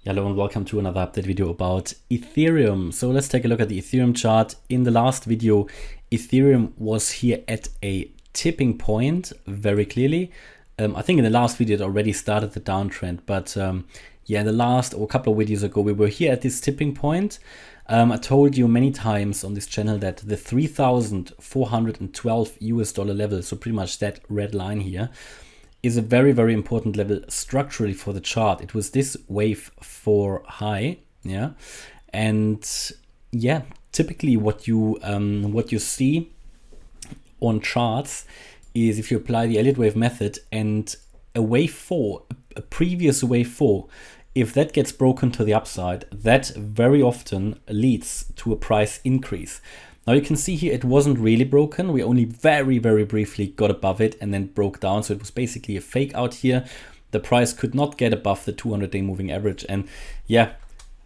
Hello and welcome to another update video about Ethereum. So let's take a look at the Ethereum chart. In the last video, Ethereum was here at a tipping point very clearly. I think in the last video it already started the downtrend, but yeah, in the last or a couple of videos ago, we were here at this tipping point. I told you many times on this channel that the $3,412 level, so pretty much that red line here, is a very, very important level structurally for the chart. It was this wave 4 high, yeah, and yeah, typically what you see on charts is if you apply the Elliott Wave method and a wave 4, a previous wave 4, if that gets broken to the upside, that very often leads to a price increase. Now you can see here it wasn't really broken. We only very, very briefly got above it and then broke down. So it was basically a fake out here. The price could not get above the 200-day moving average. And yeah,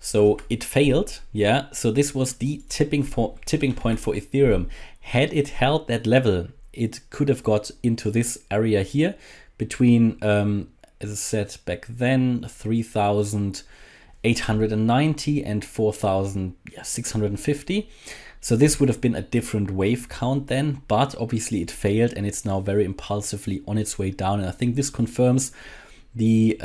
so it failed. Yeah, so this was the tipping point for Ethereum. Had it held that level, it could have got into this area here between, as I said back then, 3,890 and 4,650. So this would have been a different wave count then, but obviously it failed and it's now very impulsively on its way down. And I think this confirms the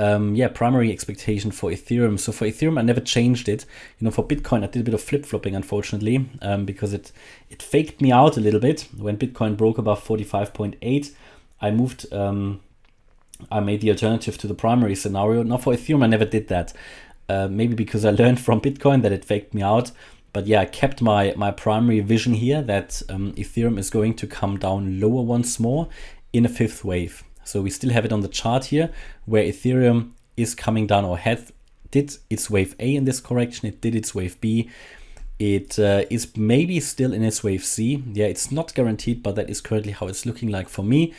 primary expectation for Ethereum. So for Ethereum, I never changed it. You know, for Bitcoin, I did a bit of flip-flopping, unfortunately, because it faked me out a little bit. When Bitcoin broke above 45.8, I moved, I made the alternative to the primary scenario. Now for Ethereum, I never did that. Maybe because I learned from Bitcoin that it faked me out. But yeah, I kept my primary vision here that Ethereum is going to come down lower once more in a fifth wave. So we still have it on the chart here where Ethereum is coming down or did its wave A in this correction. It did its wave B. It is maybe still in its wave C. Yeah, it's not guaranteed, but that is currently how it's looking like for me.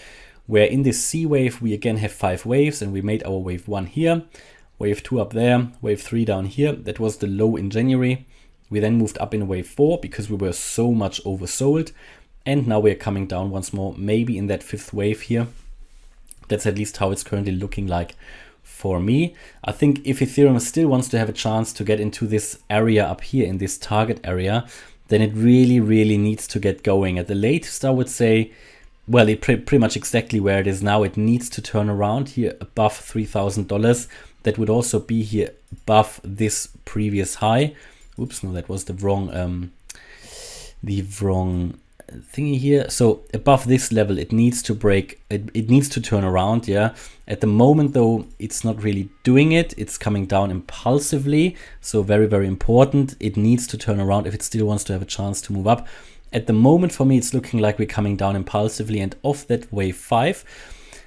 Where in this C wave, we again have 5 waves and we made our wave 1 here, wave 2 up there, wave 3 down here. That was the low in January. We then moved up in wave 4 because we were so much oversold. And now we're coming down once more, maybe in that fifth wave here. That's at least how it's currently looking like for me. I think if Ethereum still wants to have a chance to get into this area up here, in this target area, then it really, really needs to get going. At the latest, I would say, well, pretty much exactly where it is now. It needs to turn around here above $3,000. That would also be here above this previous high. Oops, no, that was the wrong thingy here. So above this level, it needs to break, it needs to turn around, yeah. At the moment, though, it's not really doing it. It's coming down impulsively. So very, very important. It needs to turn around if it still wants to have a chance to move up. At the moment, for me, it's looking like we're coming down impulsively and off that wave 5,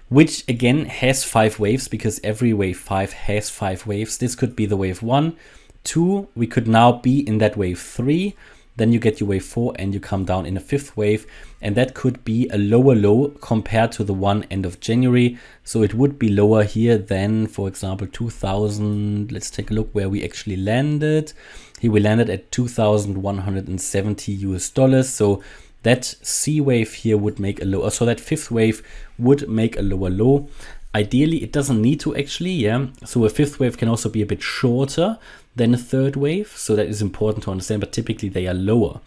which again has 5 waves because every wave 5 has 5 waves. This could be the wave 1. 2, we could now be in that wave 3, then you get your wave 4 and you come down in a fifth wave, and that could be a lower low compared to the one end of January. So it would be lower here than, for example, 2000. Let's take a look where we actually landed. Here we landed at $2,170. So that C wave here would make a lower, so that fifth wave would make a lower low. Ideally, it doesn't need to actually, yeah. So a fifth wave can also be a bit shorter than a third wave. So that is important to understand, but typically they are lower.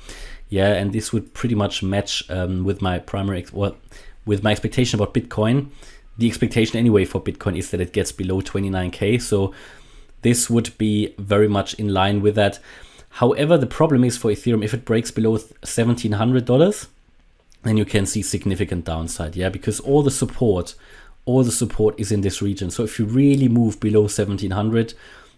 Yeah, and this would pretty much match with my with my expectation about Bitcoin. The expectation anyway for Bitcoin is that it gets below 29K. So this would be very much in line with that. However, the problem is for Ethereum, if it breaks below $1,700, then you can see significant downside, yeah, because all the support is in this region. So if you really move below 1700,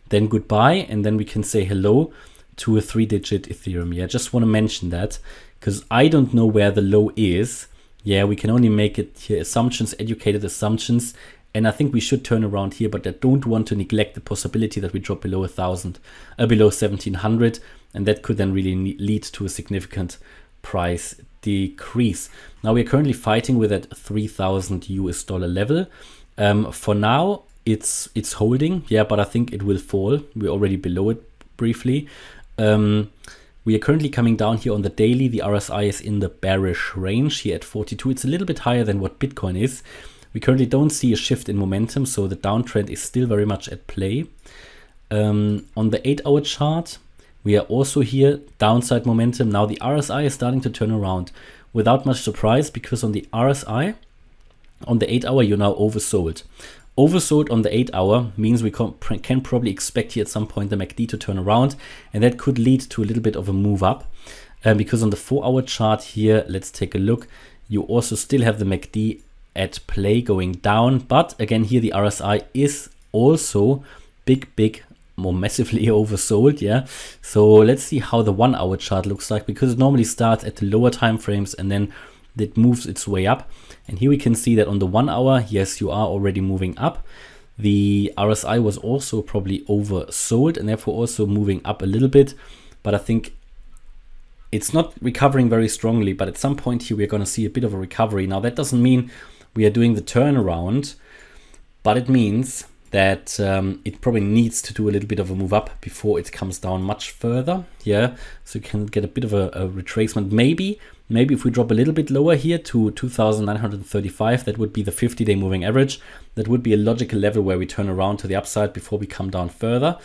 then goodbye, and then we can say hello to a 3-digit Ethereum. Yeah, just want to mention that because I don't know where the low is. Yeah, we can only make it here assumptions, educated assumptions, and I think we should turn around here, but I don't want to neglect the possibility that we drop below below 1700, and that could then really lead to a significant price decrease. Now we're currently fighting with that $3,000 level. For now, it's holding, yeah, but I think it will fall. We're already below it briefly. We are currently coming down here on the daily. The RSI is in the bearish range here at 42. It's a little bit higher than what Bitcoin is. We currently don't see a shift in momentum, so the downtrend is still very much at play. On the 8-hour chart, we are also here, downside momentum. Now the RSI is starting to turn around without much surprise, because on the RSI, on the 8-hour, you're now oversold. Oversold on the 8-hour means we can probably expect here at some point the MACD to turn around, and that could lead to a little bit of a move up. Because on the 4-hour chart here, let's take a look, you also still have the MACD at play going down, but again here the RSI is also big, more massively oversold. Yeah, so let's see how the 1-hour chart looks like, because it normally starts at the lower time frames and then it moves its way up. And here we can see that on the 1-hour, yes, you are already moving up. The RSI was also probably oversold and therefore also moving up a little bit, but I think it's not recovering very strongly. But at some point here we're going to see a bit of a recovery. Now that doesn't mean we are doing the turnaround, but it means that it probably needs to do a little bit of a move up before it comes down much further. Yeah, so you can get a bit of a retracement. Maybe if we drop a little bit lower here to 2,935, that would be the 50-day moving average. That would be a logical level where we turn around to the upside before we come down further.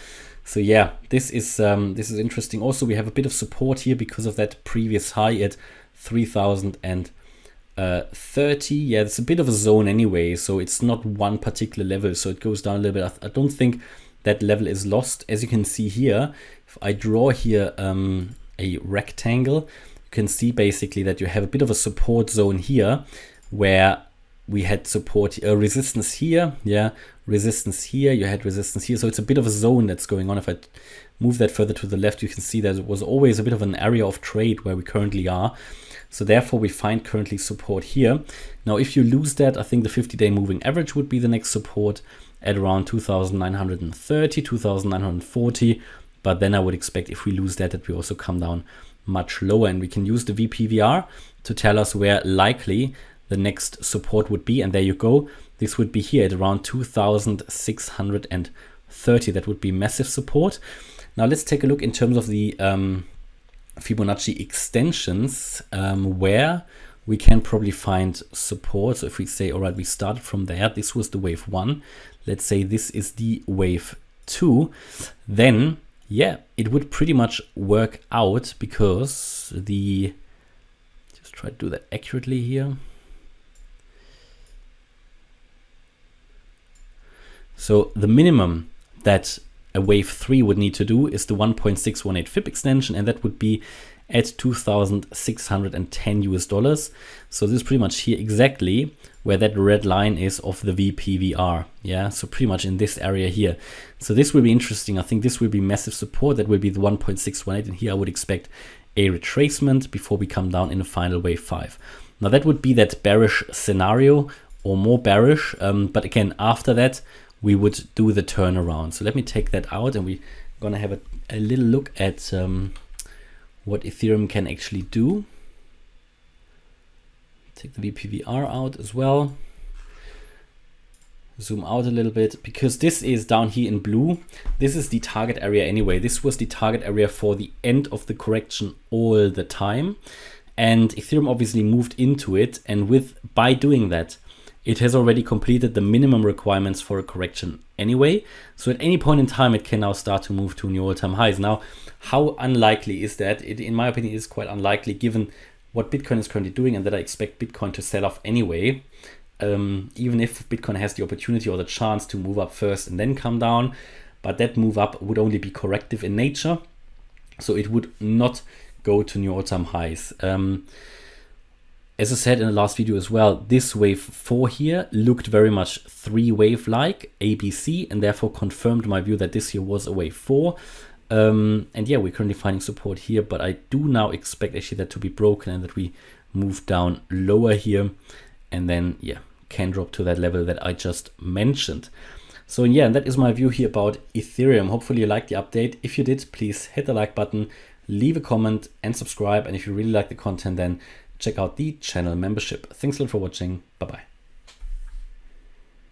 So yeah, this is interesting. Also, we have a bit of support here because of that previous high at 3,030. Yeah, it's a bit of a zone anyway, so it's not one particular level, so it goes down a little bit. I don't think that level is lost. As you can see here, if I draw here a rectangle, you can see basically that you have a bit of a support zone here where we had support, resistance here, yeah, resistance here, you had resistance here. So it's a bit of a zone that's going on. If I move that further to the left, you can see that it was always a bit of an area of trade where we currently are. So therefore we find currently support here. Now, if you lose that, I think the 50-day moving average would be the next support at around 2,930, 2,940. But then I would expect if we lose that, that we also come down much lower, and we can use the VPVR to tell us where likely the next support would be. And there you go. This would be here at around 2,630. That would be massive support. Now let's take a look in terms of the Fibonacci extensions, where we can probably find support. So if we say, all right, we started from there, this was the wave 1. Let's say this is the wave 2. Then yeah, it would pretty much work out, because just try to do that accurately here. So the minimum that a wave 3 would need to do is the 1.618 FIB extension, and that would be at $2,610 US. So this is pretty much here exactly where that red line is of the VPVR. Yeah, so pretty much in this area here. So this will be interesting. I think this will be massive support. That will be the 1.618, and here I would expect a retracement before we come down in a final wave 5. Now that would be that bearish scenario, or more bearish, but again, after that we would do the turnaround. So let me take that out, and we're gonna have a little look at what Ethereum can actually do. Take the VPVR out as well. Zoom out a little bit, because this is down here in blue. This is the target area anyway. This was the target area for the end of the correction all the time. And Ethereum obviously moved into it. And by doing that, it has already completed the minimum requirements for a correction anyway. So at any point in time, it can now start to move to new all-time highs. Now, how unlikely is that? It, in my opinion, is quite unlikely given what Bitcoin is currently doing, and that I expect Bitcoin to sell off anyway. Even if Bitcoin has the opportunity or the chance to move up first and then come down. But that move up would only be corrective in nature. So it would not go to new all-time highs. As I said in the last video as well, this wave 4 here looked very much 3-wave like ABC, and therefore confirmed my view that this here was a wave 4. And yeah, we're currently finding support here, but I do now expect actually that to be broken and that we move down lower here, and then yeah, can drop to that level that I just mentioned. So yeah, and that is my view here about Ethereum. Hopefully you liked the update. If you did, please hit the like button, leave a comment and subscribe. And if you really like the content, then check out the channel membership. Thanks a lot for watching. Bye-bye.